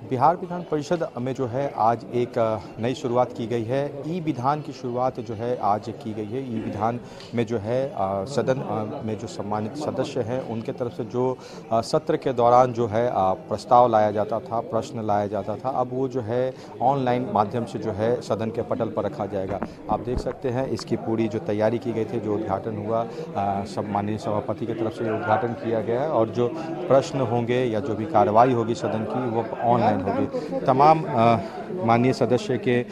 बिहार विधान परिषद में जो है आज एक नई शुरुआत की गई है। ई विधान की शुरुआत जो है आज की गई है। ई विधान में जो है सदन में जो सम्मानित सदस्य हैं उनके तरफ से जो सत्र के दौरान जो है प्रस्ताव लाया जाता था, प्रश्न लाया जाता था, अब वो जो है ऑनलाइन माध्यम से जो है सदन के पटल पर रखा जाएगा। आप देख सकते हैं इसकी पूरी जो तैयारी की गई थी, जो उद्घाटन हुआ सम्माननीय सभापति की तरफ से उद्घाटन किया गया है और जो प्रश्न होंगे या जो भी कार्रवाई होगी सदन की वो ऑनलाइन होगी। तमाम माननीय सदस्य के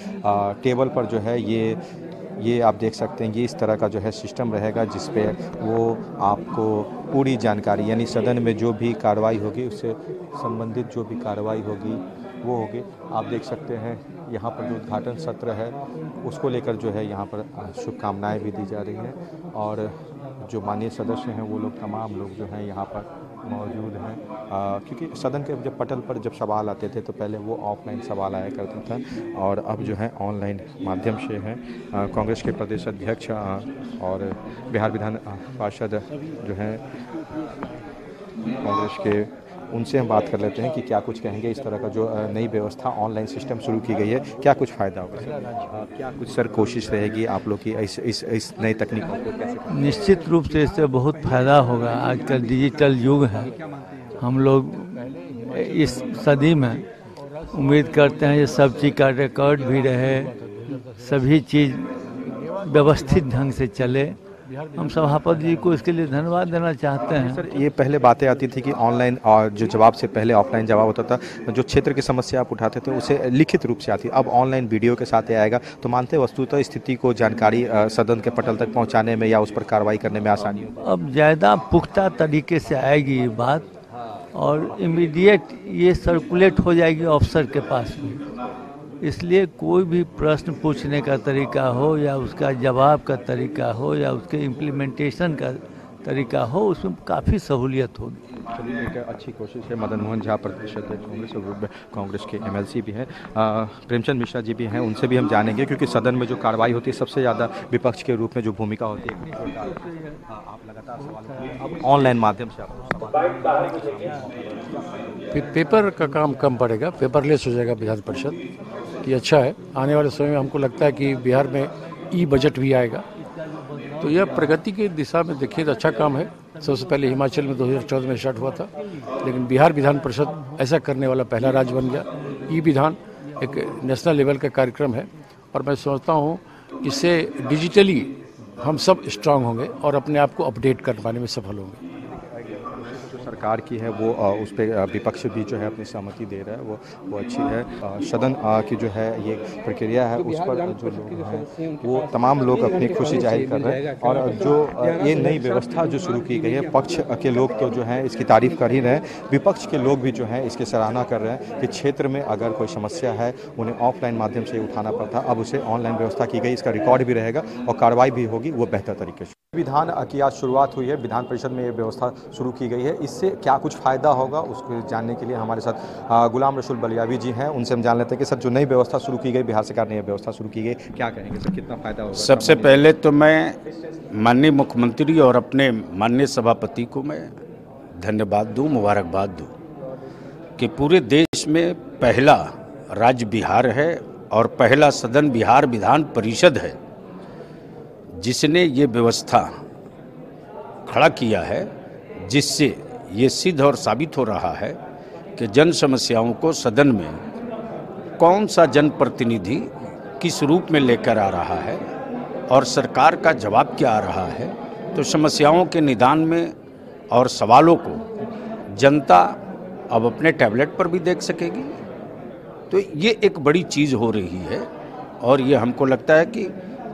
टेबल पर जो है ये आप देख सकते हैं, ये इस तरह का जो है सिस्टम रहेगा जिस पे वो आपको पूरी जानकारी यानी सदन में जो भी कार्रवाई होगी उससे संबंधित जो भी कार्रवाई होगी वो होगी। आप देख सकते हैं यहाँ पर जो उद्घाटन सत्र है उसको लेकर जो है यहाँ पर शुभकामनाएं भी दी जा रही हैं और जो माननीय सदस्य हैं वो लोग तमाम लोग जो हैं यहाँ पर मौजूद हैं क्योंकि सदन के जब पटल पर जब सवाल आते थे तो पहले वो ऑफलाइन सवाल आया करता था और अब जो है ऑनलाइन माध्यम से है। कांग्रेस के प्रदेश अध्यक्ष और बिहार विधान पार्षद जो हैं कांग्रेस के, उनसे हम बात कर लेते हैं कि क्या कुछ कहेंगे इस तरह का जो नई व्यवस्था ऑनलाइन सिस्टम शुरू की गई है, क्या कुछ फ़ायदा होगा, क्या कुछ सर कोशिश रहेगी आप लोग की इस नई तकनीकों को कैसे? निश्चित रूप से इससे बहुत फ़ायदा होगा। आजकल डिजिटल युग है, हम लोग इस सदी में उम्मीद करते हैं ये सब चीज़ का रिकॉर्ड भी रहे, सभी चीज़ व्यवस्थित ढंग से चले। हम सभापति जी को इसके लिए धन्यवाद देना चाहते हैं। सर ये पहले बातें आती थी कि ऑनलाइन और जो जवाब से पहले ऑफलाइन जवाब होता था, जो क्षेत्र की समस्या आप उठाते थे उसे लिखित रूप से आती, अब ऑनलाइन वीडियो के साथ आएगा तो मानते वस्तुतः स्थिति को जानकारी सदन के पटल तक पहुंचाने में या उस पर कार्रवाई करने में आसानी होगी। अब ज़्यादा पुख्ता तरीके से आएगी ये बात और इमीडिएट ये सर्कुलेट हो जाएगी ऑफिसर के पास भी, इसलिए कोई भी प्रश्न पूछने का तरीका हो या उसका जवाब का तरीका हो या उसके इम्प्लीमेंटेशन का तरीका हो, उसमें काफ़ी सहूलियत होगी। चलिए एक अच्छी कोशिश है। मदन मोहन झा प्रदेश अध्यक्ष कांग्रेस और कांग्रेस के एमएलसी भी हैं, प्रेमचंद मिश्रा जी भी हैं, उनसे भी हम जानेंगे क्योंकि सदन में जो कार्रवाई होती है सबसे ज़्यादा विपक्ष के रूप में जो भूमिका होती है आप लगातार सवाल ऑनलाइन माध्यम से पेपर का काम कम पड़ेगा, पेपरलेस हो जाएगा विधान परिषद, ये अच्छा है। आने वाले समय में हमको लगता है कि बिहार में ई बजट भी आएगा तो यह प्रगति की दिशा में देखिए तो अच्छा काम है। सबसे पहले हिमाचल में 2014 में स्टार्ट हुआ था, लेकिन बिहार विधान परिषद ऐसा करने वाला पहला राज्य बन गया। ई विधान एक नेशनल लेवल का कार्यक्रम है और मैं सोचता हूँ इससे डिजिटली हम सब स्ट्रांग होंगे और अपने आप को अपडेट कर पाने में सफल होंगे। सरकार की है वो उस पर विपक्ष भी जो है अपनी सहमति दे रहा है, वो अच्छी है। सदन की जो है ये प्रक्रिया है उस पर जो लोग हैं वो तमाम लोग अपनी खुशी जाहिर कर रहे हैं और जो ये नई व्यवस्था जो शुरू की गई है, पक्ष के लोग तो जो है इसकी तारीफ कर ही रहे हैं, विपक्ष के लोग भी जो है इसकी सराहना कर रहे हैं कि क्षेत्र में अगर कोई समस्या है उन्हें ऑफलाइन माध्यम से उठाना पड़ता, अब उसे ऑनलाइन व्यवस्था की गई, इसका रिकॉर्ड भी रहेगा और कार्रवाई भी होगी वो बेहतर तरीके से। विधान की आज शुरुआत हुई है, विधान परिषद में ये व्यवस्था शुरू की गई है, इससे क्या कुछ फ़ायदा होगा उसको जानने के लिए हमारे साथ गुलाम रसूल बलियावी जी हैं, उनसे हम जान लेते हैं कि सर जो नई व्यवस्था शुरू की गई, बिहार सरकार ने ये व्यवस्था शुरू की गई, क्या कहेंगे सर, कितना फ़ायदा होगा? सबसे पहले तो मैं माननीय मुख्यमंत्री और अपने माननीय सभापति को मैं धन्यवाद दूँ, मुबारकबाद दूँ कि पूरे देश में पहला राज्य बिहार है और पहला सदन बिहार विधान परिषद है जिसने ये व्यवस्था खड़ा किया है, जिससे ये सिद्ध और साबित हो रहा है कि जन समस्याओं को सदन में कौन सा जनप्रतिनिधि किस रूप में लेकर आ रहा है और सरकार का जवाब क्या आ रहा है। तो समस्याओं के निदान में और सवालों को जनता अब अपने टैबलेट पर भी देख सकेगी, तो ये एक बड़ी चीज़ हो रही है और ये हमको लगता है कि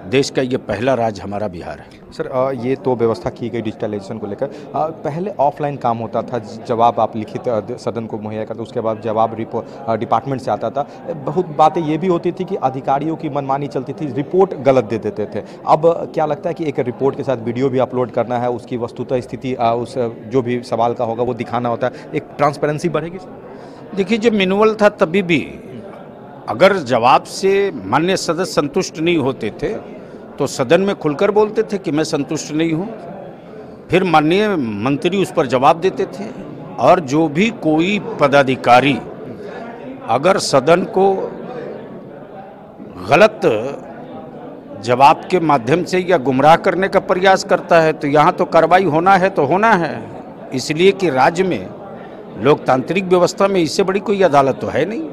देश का ये पहला राज्य हमारा बिहार है। सर ये तो व्यवस्था की गई डिजिटलाइजेशन को लेकर, पहले ऑफलाइन काम होता था, जवाब आप लिखित सदन को मुहैया करते, उसके बाद जवाब डिपार्टमेंट से आता था, बहुत बातें ये भी होती थी कि अधिकारियों की मनमानी चलती थी, रिपोर्ट गलत दे देते थे। अब क्या लगता है कि एक रिपोर्ट के साथ वीडियो भी अपलोड करना है, उसकी वस्तुतः स्थिति उस जो भी सवाल का होगा वो दिखाना होता है, एक ट्रांसपेरेंसी बढ़ेगी? देखिए जब मैनुअल था तभी भी अगर जवाब से माननीय सदस्य संतुष्ट नहीं होते थे तो सदन में खुलकर बोलते थे कि मैं संतुष्ट नहीं हूँ, फिर माननीय मंत्री उस पर जवाब देते थे और जो भी कोई पदाधिकारी अगर सदन को गलत जवाब के माध्यम से या गुमराह करने का प्रयास करता है तो यहाँ तो कार्रवाई होना है तो होना है, इसलिए कि राज्य में लोकतांत्रिक व्यवस्था में इससे बड़ी कोई अदालत तो है नहीं,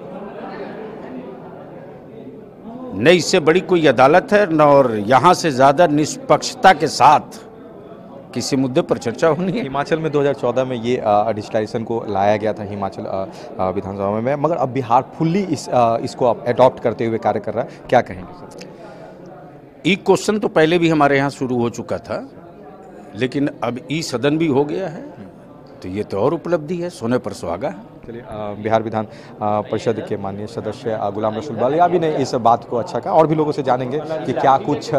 न इससे बड़ी कोई अदालत है न और यहाँ से ज़्यादा निष्पक्षता के साथ किसी मुद्दे पर चर्चा होनी है। हिमाचल में 2014 में ये डिजिटलाइजेशन को लाया गया था हिमाचल विधानसभा में, मगर अब बिहार फुल्ली इसको अडॉप्ट करते हुए कार्य कर रहा है, क्या कहेंगे सर? ई क्वेश्चन तो पहले भी हमारे यहाँ शुरू हो चुका था, लेकिन अब ई सदन भी हो गया है, तो ये तो और उपलब्धि है, सोने पर सुहागा है। चलिए, बिहार विधान परिषद के माननीय सदस्य गुलाम रसूल बालिया भी ने इस बात को अच्छा कहा, और भी लोगों से जानेंगे कि क्या कुछ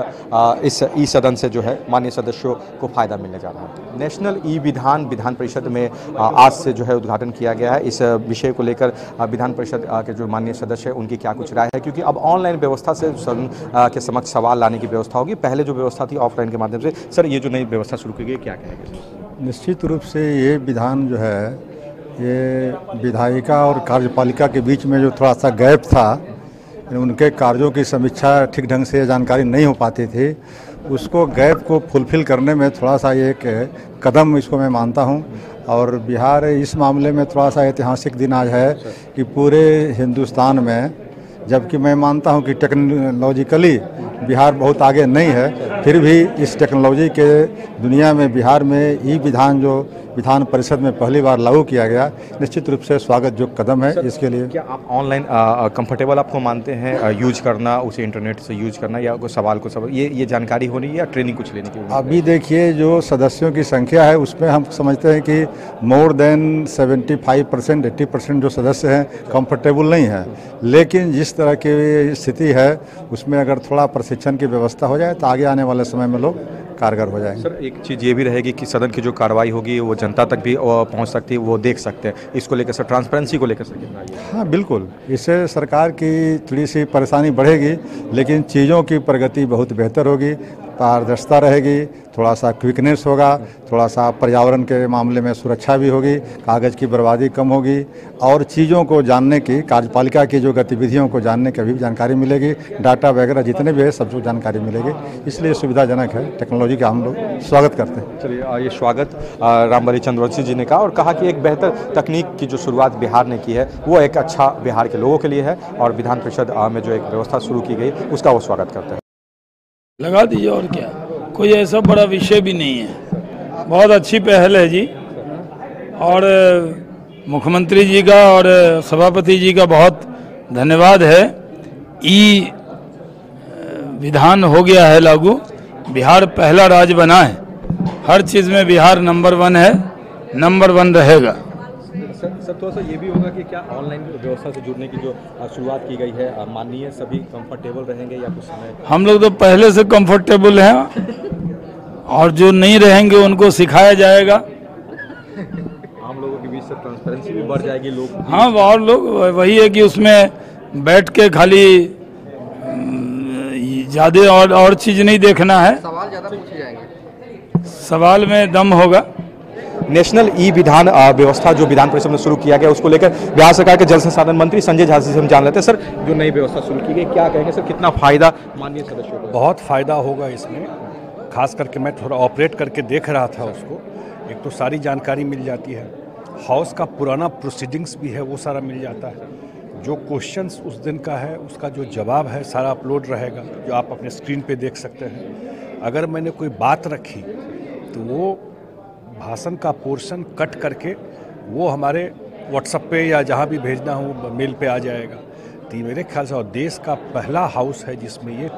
इस ई सदन से जो है माननीय सदस्यों को फायदा मिलने जा रहा है। नेशनल ई विधान परिषद में आज से जो है उद्घाटन किया गया है। इस विषय को लेकर विधान परिषद के जो माननीय सदस्य हैं उनकी क्या कुछ राय है, क्योंकि अब ऑनलाइन व्यवस्था से सदन के समक्ष सवाल लाने की व्यवस्था होगी, पहले जो व्यवस्था थी ऑफलाइन के माध्यम से। सर, ये जो नई व्यवस्था शुरू की गई, क्या कहेंगे? निश्चित रूप से ये विधान जो है, ये विधायिका और कार्यपालिका के बीच में जो थोड़ा सा गैप था, उनके कार्यों की समीक्षा ठीक ढंग से जानकारी नहीं हो पाती थी, उसको गैप को फुलफिल करने में थोड़ा सा एक कदम इसको मैं मानता हूं। और बिहार इस मामले में थोड़ा सा ऐतिहासिक दिन आज है कि पूरे हिंदुस्तान में, जबकि मैं मानता हूं कि टेक्नोलॉजिकली बिहार बहुत आगे नहीं है, फिर भी इस टेक्नोलॉजी के दुनिया में बिहार में ई विधान जो विधान परिषद में पहली बार लागू किया गया, निश्चित रूप से स्वागत जो कदम है इसके लिए। क्या आप ऑनलाइन कंफर्टेबल आपको मानते हैं यूज करना, उसे इंटरनेट से यूज करना, या कोई सवाल को ये जानकारी होनी है या ट्रेनिंग कुछ लेने की? अभी देखिए, जो सदस्यों की संख्या है उसमें हम समझते हैं कि मोर देन 75% 80% जो सदस्य हैं कंफर्टेबल नहीं है, लेकिन जिस तरह की स्थिति है उसमें अगर थोड़ा प्रशिक्षण की व्यवस्था हो जाए तो आगे आने वाले समय में लोग कारगर हो जाएंगे। सर, एक चीज़ ये भी रहेगी कि सदन की जो कार्रवाई होगी वो जनता तक भी पहुंच सकती है, वो देख सकते हैं, इसको लेकर सर ट्रांसपेरेंसी को लेकर सर? हाँ बिल्कुल, इससे सरकार की थोड़ी सी परेशानी बढ़ेगी, लेकिन चीज़ों की प्रगति बहुत बेहतर होगी, पारदर्शिता रहेगी, थोड़ा सा क्विकनेस होगा, थोड़ा सा पर्यावरण के मामले में सुरक्षा भी होगी, कागज़ की बर्बादी कम होगी, और चीज़ों को जानने की, कार्यपालिका की जो गतिविधियों को जानने की भी जानकारी मिलेगी, डाटा वगैरह जितने भी है सबको जानकारी मिलेगी, इसलिए सुविधाजनक है। टेक्नोलॉजी का हम लोग स्वागत करते हैं। चलिए, ये स्वागत रामबली चंद्रवंशी जी ने कहा और कहा कि एक बेहतर तकनीक की जो शुरुआत बिहार ने की है वो एक अच्छा बिहार के लोगों के लिए है, और विधान परिषद में जो एक व्यवस्था शुरू की गई उसका वो स्वागत करते हैं। लगा दीजिए, और क्या, कोई ऐसा बड़ा विषय भी नहीं है, बहुत अच्छी पहल है जी, और मुख्यमंत्री जी का और सभापति जी का बहुत धन्यवाद है। ई विधान हो गया है लागू, बिहार पहला राज्य बना है, हर चीज़ में बिहार नंबर 1 है, नंबर 1 रहेगा। सर, थोड़ा सा ये भी होगा कि क्या ऑनलाइन व्यवस्था से जुड़ने की जो शुरुआत की गई है, माननीय सभी कंफर्टेबल रहेंगे या कुछ समय? हम लोग तो पहले से कंफर्टेबल हैं, और जो नहीं रहेंगे उनको सिखाया जाएगा। आम लोगों के बीच से ट्रांसपेरेंसी भी बढ़ जाएगी, लोग। हाँ, और लोग वही है कि उसमें बैठ के खाली ज़्यादा और चीज़ नहीं देखना है, सवाल ज़्यादा पूछे जाएंगे, सवाल में दम होगा। नेशनल ई विधान व्यवस्था जो विधान परिषद में शुरू किया गया उसको लेकर बिहार सरकार के जल संसाधन मंत्री संजय झा से हम जान लेते हैं। सर, जो नई व्यवस्था शुरू की गई, क्या कहेंगे सर, कितना फायदा माननीय सदस्यों को? बहुत फ़ायदा होगा इसमें, खास करके मैं थोड़ा ऑपरेट करके देख रहा था उसको। एक तो सारी जानकारी मिल जाती है, हाउस का पुराना प्रोसीडिंग्स भी है वो सारा मिल जाता है, जो क्वेश्चंस उस दिन का है उसका जो जवाब है सारा अपलोड रहेगा, जो आप अपने स्क्रीन पे देख सकते हैं। अगर मैंने कोई बात रखी तो वो भाषण का पोर्शन कट करके वो हमारे व्हाट्सएप पे या जहाँ भी भेजना हो मेल पे आ जाएगा। तो मेरे ख्याल से और देश का पहला हाउस है जिसमें ये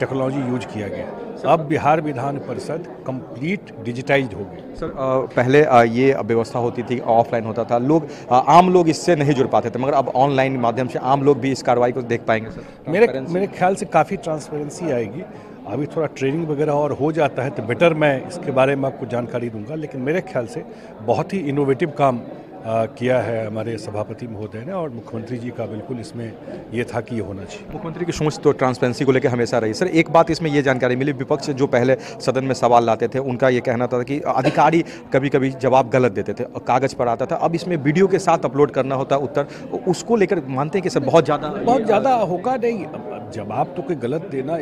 टेक्नोलॉजी यूज किया गया। अब बिहार विधान परिषद कंप्लीट डिजिटाइज्ड हो गई। सर, पहले ये व्यवस्था होती थी, ऑफलाइन होता था, लोग आम लोग इससे नहीं जुड़ पाते थे, मगर अब ऑनलाइन माध्यम से आम लोग भी इस कार्रवाई को देख पाएंगे। सर, मेरे ख्याल से काफ़ी ट्रांसपेरेंसी आएगी। अभी थोड़ा ट्रेनिंग वगैरह और हो जाता है तो बेटर मैं इसके बारे में आपको जानकारी दूंगा, लेकिन मेरे ख्याल से बहुत ही इनोवेटिव काम किया है हमारे सभापति महोदय ने, और मुख्यमंत्री जी का बिल्कुल इसमें ये था कि ये होना चाहिए। मुख्यमंत्री की सोच तो ट्रांसपेरेंसी को लेकर हमेशा रही। सर, एक बात इसमें ये जानकारी मिली, विपक्ष जो पहले सदन में सवाल लाते थे उनका ये कहना था कि अधिकारी कभी कभी जवाब गलत देते थे और कागज़ पर आता था, अब इसमें वीडियो के साथ अपलोड करना होता है उत्तर, उसको लेकर मानते हैं कि सर बहुत ज़्यादा होगा नहीं। जवाब तो कोई गलत देना,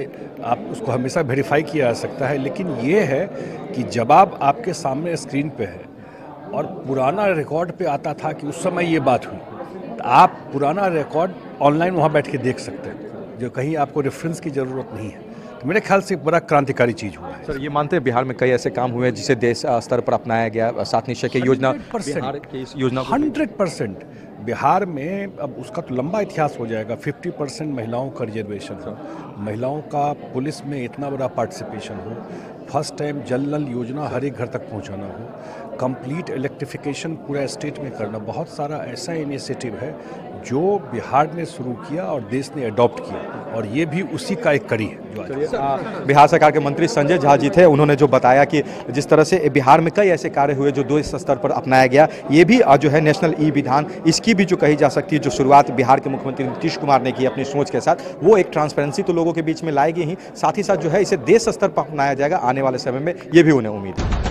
आप उसको हमेशा वेरीफाई किया जा सकता है, लेकिन ये है कि जवाब आपके सामने स्क्रीन पे है और पुराना रिकॉर्ड पे आता था कि उस समय ये बात हुई, तो आप पुराना रिकॉर्ड ऑनलाइन वहाँ बैठ के देख सकते हैं, जो कहीं आपको रेफरेंस की ज़रूरत नहीं है। तो मेरे ख्याल से बड़ा क्रांतिकारी चीज़ हुआ है। सर, ये मानते हैं बिहार में कई ऐसे काम हुए हैं जिसे देश स्तर पर अपनाया गया, 7 निश्चय की योजना, बिहार की इस योजना 100% बिहार में अब उसका तो लंबा इतिहास हो जाएगा। 50% महिलाओं का रिजर्वेशन हो, महिलाओं का पुलिस में इतना बड़ा पार्टिसिपेशन हो, फर्स्ट टाइम जल नल योजना हर एक घर तक पहुंचाना हो, कंप्लीट इलेक्ट्रिफिकेशन पूरा स्टेट में करना, बहुत सारा ऐसा इनिशिएटिव है जो बिहार ने शुरू किया और देश ने अडॉप्ट किया, और ये भी उसी का एक कड़ी है। जो बिहार सरकार के मंत्री संजय झा जी थे, उन्होंने जो बताया कि जिस तरह से बिहार में कई ऐसे कार्य हुए जो देश स्तर पर अपनाया गया, ये भी जो है नेशनल ई विधान, इसकी भी जो कही जा सकती है, जो शुरुआत बिहार के मुख्यमंत्री नीतीश कुमार ने की अपनी सोच के साथ, वो एक ट्रांसपेरेंसी तो लोगों के बीच में लाएगी ही, साथ ही साथ जो है इसे देश स्तर पर अपनाया जाएगा आने वाले समय में, ये भी उन्हें उम्मीद है।